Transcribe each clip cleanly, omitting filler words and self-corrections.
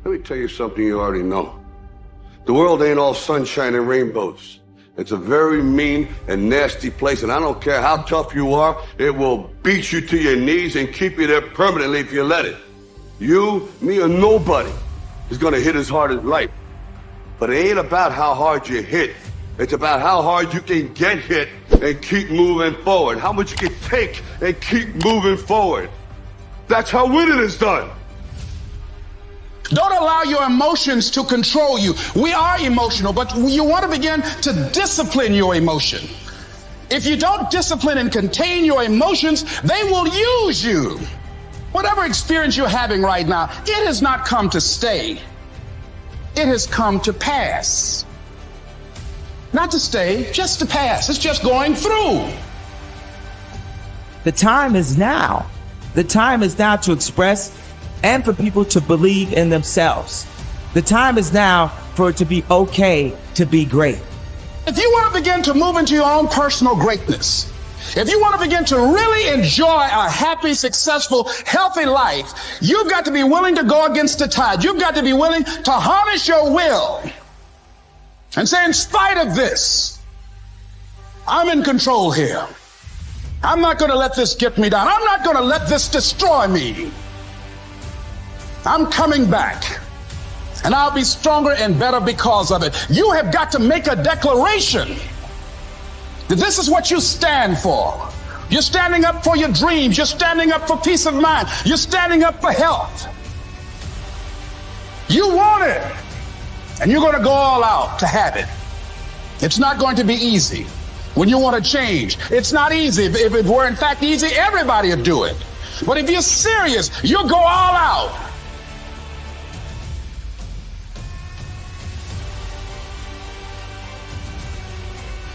Let me tell you something you already know. The world ain't all sunshine and rainbows. It's a very mean and nasty place, and I don't care how tough you are, it will beat you to your knees and keep you there permanently if you let it. You, me, or nobody is gonna hit as hard as life. But it ain't about how hard you hit. It's about how hard you can get hit and keep moving forward. How much you can take and keep moving forward. That's how winning is done. Don't allow your emotions to control you. We are emotional, but you want to begin to discipline your emotion. If you don't discipline and contain your emotions, they will use you. Whatever experience you're having right now, it has not come to stay. It has come to pass. Not to stay, just to pass. It's just going through. The time is now. The time is now to express and for people to believe in themselves. The time is now for it to be okay to be great. If you want to begin to move into your own personal greatness, if you want to begin to really enjoy a happy, successful, healthy life, you've got to be willing to go against the tide. You've got to be willing to harness your will and say, in spite of this, I'm in control here. I'm not going to let this get me down. I'm not going to let this destroy me. I'm coming back, and I'll be stronger and better because of it. You have got to make a declaration that this is what you stand for. You're standing up for your dreams. You're standing up for peace of mind. You're standing up for health. You want it, and you're going to go all out to have it. It's not going to be easy. When you want to change, it's not easy. If it were in fact easy, everybody would do it. But if you're serious, you'll go all out.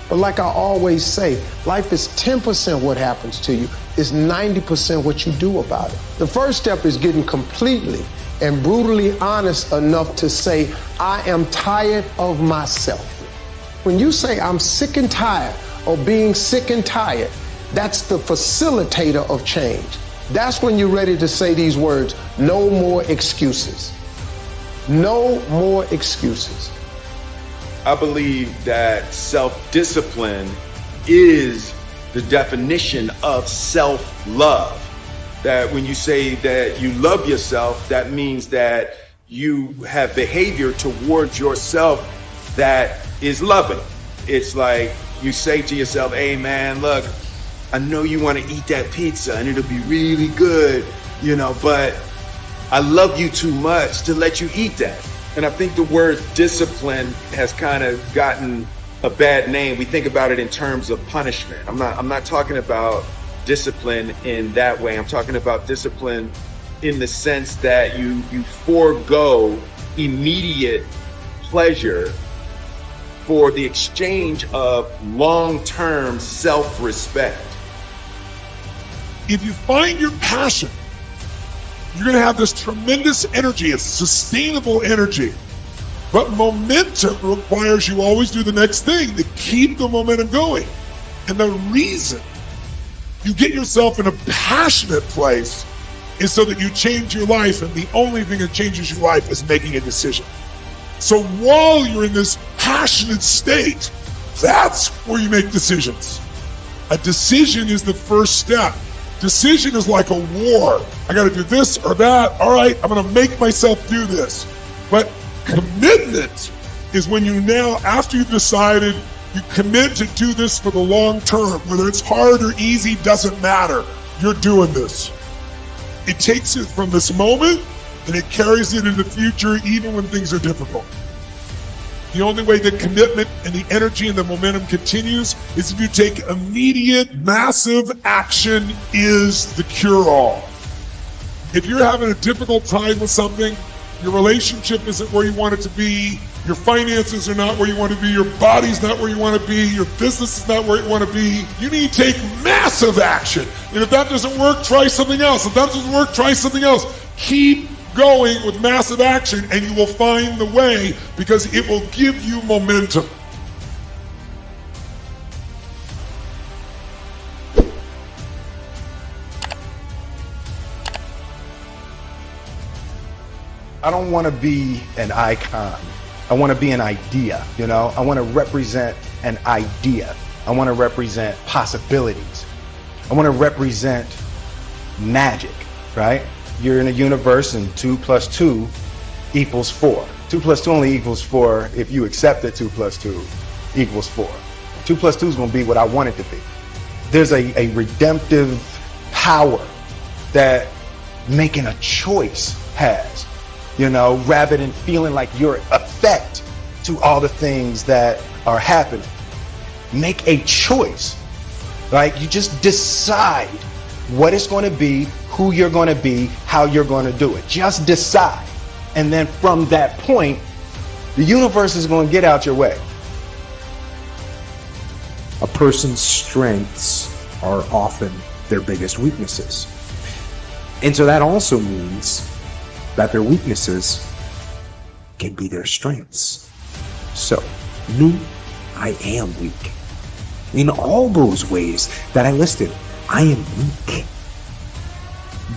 But like I always say, life is 10% what happens to you, it's 90% what you do about it. The first step is getting completely and brutally honest enough to say, I am tired of myself. When you say I'm sick and tired of being sick and tired, that's the facilitator of change. That's when you're ready to say these words, no more excuses. No more excuses. I believe that self-discipline is the definition of self-love. That when you say that you love yourself, that means that you have behavior towards yourself that is loving. It's like you say to yourself, hey man, look, I know you want to eat that pizza and it'll be really good, but I love you too much to let you eat that. And I think the word discipline has kind of gotten a bad name. We think about it in terms of punishment. I'm not talking about discipline in that way. I'm talking about discipline in the sense that you forego immediate pleasure for the exchange of long-term self-respect. If you find your passion, you're going to have this tremendous energy. It's sustainable energy. But momentum requires you always do the next thing to keep the momentum going. And the reason you get yourself in a passionate place is so that you change your life. And the only thing that changes your life is making a decision. So while you're in this passionate state, that's where you make decisions. A decision is the first step. Decision is like a war. I got to do this or that. All right, I'm going to make myself do this. But commitment is when you now, after you've decided, you commit to do this for the long term. Whether it's hard or easy, doesn't matter. You're doing this. It takes it from this moment and it carries it into the future even when things are difficult. The only way that commitment and the energy and the momentum continues is if you take immediate, massive action is the cure-all. If you're having a difficult time with something, your relationship isn't where you want it to be, your finances are not where you want to be, your body's not where you want to be, your business is not where you want to be, you need to take massive action. And if that doesn't work, try something else. If that doesn't work, try something else. Keep going with massive action and you will find the way because it will give you momentum. I don't want to be an icon. I want to be an idea, you know? I want to represent an idea. I want to represent possibilities. I want to represent magic, right? You're in a universe and 2 + 2 = 4. 2 + 2 only equals 4 if you accept that 2 + 2 = 4. 2 + 2 is going to be what I want it to be. There's a redemptive power that making a choice has, you know, rather than feeling like you're effect to all the things that are happening. Make a choice, right? You just decide what it's going to be, who you're going to be, how you're going to do it. Just decide. And then from that point, the universe is going to get out your way. A person's strengths are often their biggest weaknesses. And so that also means that their weaknesses can be their strengths. So, me, I am weak. In all those ways that I listed, I am weak.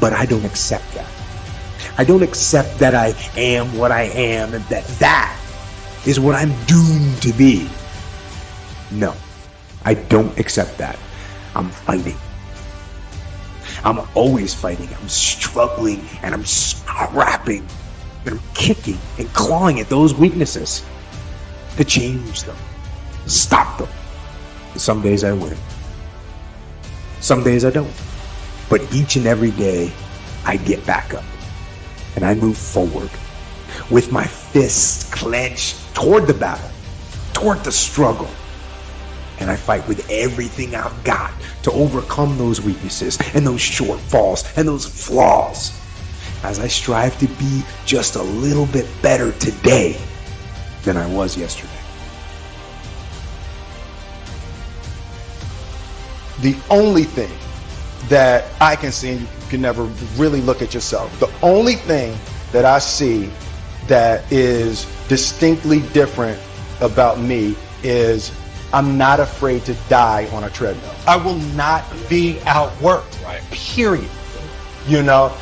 But I don't accept that. I don't accept that I am what I am and that is what I'm doomed to be. No, I don't accept that. I'm fighting. I'm always fighting. I'm struggling and I'm scrapping and I'm kicking and clawing at those weaknesses to change them, stop them. Some days I win. Some days I don't. But each and every day I get back up and I move forward with my fists clenched toward the battle, toward the struggle. And I fight with everything I've got to overcome those weaknesses and those shortfalls and those flaws as I strive to be just a little bit better today than I was yesterday. The only thing that I can see, and you can never really look at yourself, the only thing that I see that is distinctly different about me is I'm not afraid to die on a treadmill. I will not be outworked, right? Period. You know,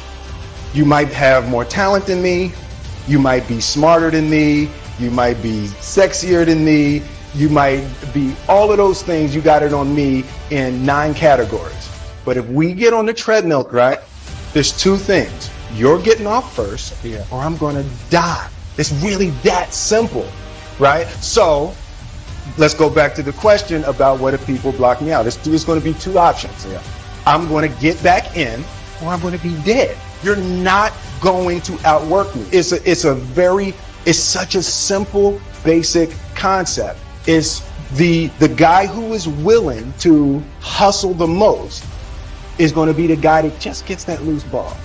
you might have more talent than me, you might be smarter than me, you might be sexier than me, you might be all of those things. You got it on me in 9 categories. But if we get on the treadmill, right, there's 2 things. You're getting off first, or I'm going to die. It's really that simple, right? So let's go back to the question about what if people block me out. It's going to be 2 options. I'm going to get back in, or I'm going to be dead. You're not going to outwork me. It's such a simple, basic concept. It's the guy who is willing to hustle the most is going to be the guy that just gets that loose ball.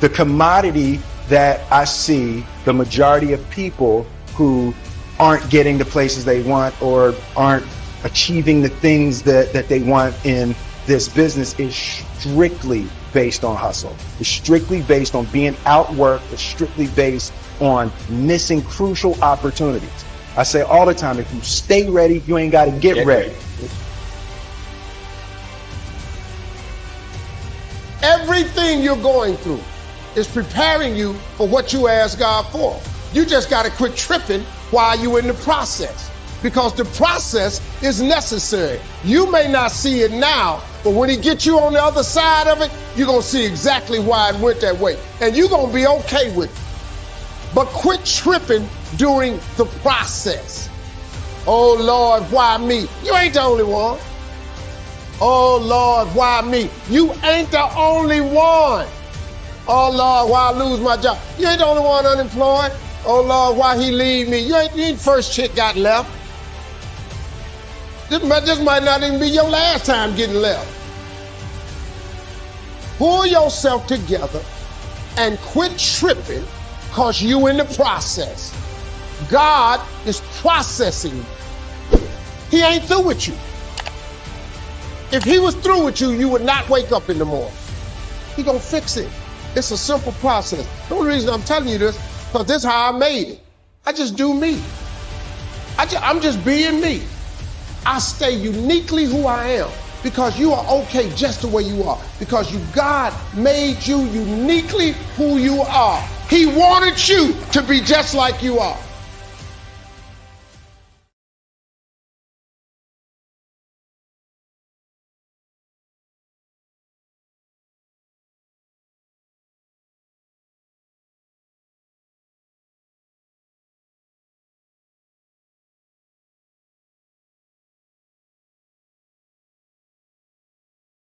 The commodity that I see the majority of people who aren't getting the places they want or aren't achieving the things that they want in this business is strictly based on hustle. It's strictly based on being outworked. It's strictly based on missing crucial opportunities. I say all the time, if you stay ready, you ain't got to get ready. Everything you're going through is preparing you for what you asked God for. You just got to quit tripping while you're in the process, because the process is necessary. You may not see it now, but when he gets you on the other side of it, you're going to see exactly why it went that way. And you're going to be okay with it. But quit tripping during the process. Oh, Lord, why me? You ain't the only one. Oh, Lord, why me? You ain't the only one. Oh, Lord, why I lose my job? You ain't the only one unemployed. Oh, Lord, why he leave me? You ain't first chick got left. This might not even be your last time getting left. Pull yourself together and quit tripping, because you in the process. God is processing you. He ain't through with you. If he was through with you, you would not wake up in the morning. He gonna fix it. It's a simple process. The only reason I'm telling you this, because this is how I made it. I just do me. I'm just being me. I stay uniquely who I am, because you are okay just the way you are, because God made you uniquely who you are. He wanted you to be just like you are.